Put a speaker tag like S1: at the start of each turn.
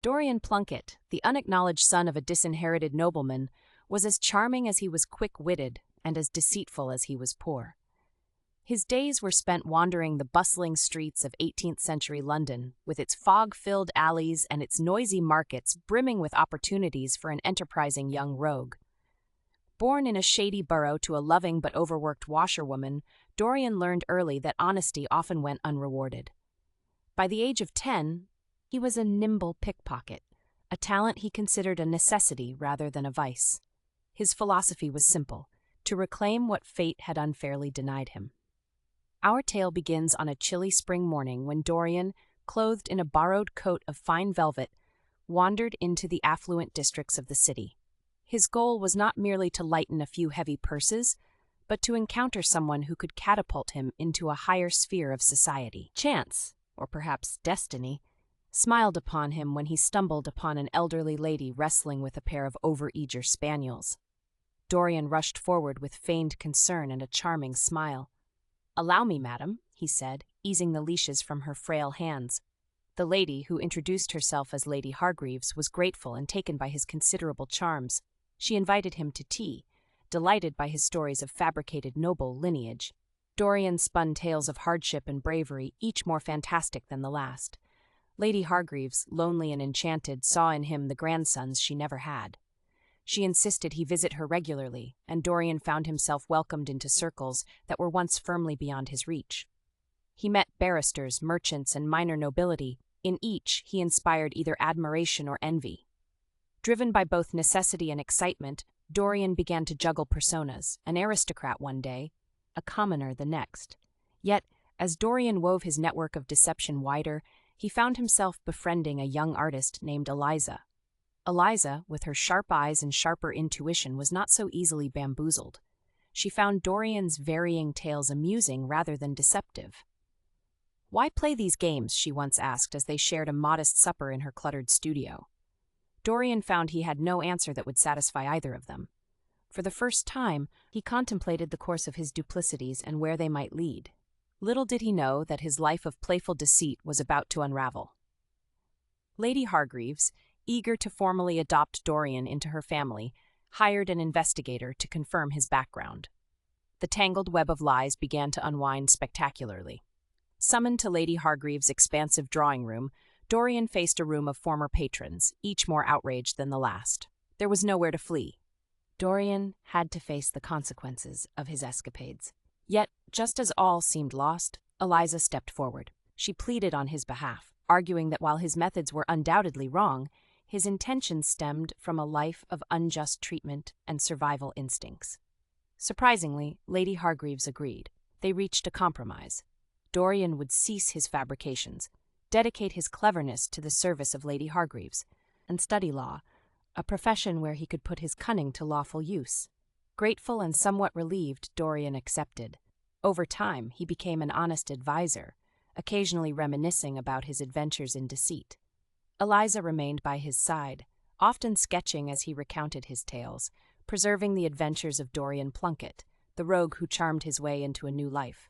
S1: Dorian Plunkett, the unacknowledged son of a disinherited nobleman, was as charming as he was quick-witted and as deceitful as he was poor. His days were spent wandering the bustling streets of 18th-century London, with its fog-filled alleys and its noisy markets brimming with opportunities for an enterprising young rogue. Born in a shady borough to a loving but overworked washerwoman, Dorian learned early that honesty often went unrewarded. By the age of 10, he was a nimble pickpocket, a talent he considered a necessity rather than a vice. His philosophy was simple: to reclaim what fate had unfairly denied him. Our tale begins on a chilly spring morning when Dorian, clothed in a borrowed coat of fine velvet, wandered into the affluent districts of the city. His goal was not merely to lighten a few heavy purses, but to encounter someone who could catapult him into a higher sphere of society. Chance, or perhaps destiny, smiled upon him when he stumbled upon an elderly lady wrestling with a pair of over-eager spaniels. Dorian rushed forward with feigned concern and a charming smile. "Allow me, madam," he said, easing the leashes from her frail hands. The lady, who introduced herself as Lady Hargreaves, was grateful and taken by his considerable charms. She invited him to tea, delighted by his stories of fabricated noble lineage. Dorian spun tales of hardship and bravery, each more fantastic than the last. Lady Hargreaves, lonely and enchanted, saw in him the grandsons she never had. She insisted he visit her regularly, and Dorian found himself welcomed into circles that were once firmly beyond his reach. He met barristers, merchants, and minor nobility. In each, he inspired either admiration or envy. Driven by both necessity and excitement, Dorian began to juggle personas, an aristocrat one day, a commoner the next. Yet, as Dorian wove his network of deception wider, he found himself befriending a young artist named Eliza. Eliza, with her sharp eyes and sharper intuition, was not so easily bamboozled. She found Dorian's varying tales amusing rather than deceptive. "Why play these games?" she once asked as they shared a modest supper in her cluttered studio. Dorian found he had no answer that would satisfy either of them. For the first time, he contemplated the course of his duplicities and where they might lead. Little did he know that his life of playful deceit was about to unravel. Lady Hargreaves, eager to formally adopt Dorian into her family, hired an investigator to confirm his background. The tangled web of lies began to unwind spectacularly. Summoned to Lady Hargreaves' expansive drawing room, Dorian faced a room of former patrons, each more outraged than the last. There was nowhere to flee. Dorian had to face the consequences of his escapades. Yet, just as all seemed lost, Eliza stepped forward. She pleaded on his behalf, arguing that while his methods were undoubtedly wrong, his intentions stemmed from a life of unjust treatment and survival instincts. Surprisingly, Lady Hargreaves agreed. They reached a compromise. Dorian would cease his fabrications, dedicate his cleverness to the service of Lady Hargreaves, and study law, a profession where he could put his cunning to lawful use. Grateful and somewhat relieved, Dorian accepted. Over time, he became an honest advisor, occasionally reminiscing about his adventures in deceit. Eliza remained by his side, often sketching as he recounted his tales, preserving the adventures of Dorian Plunkett, the rogue who charmed his way into a new life.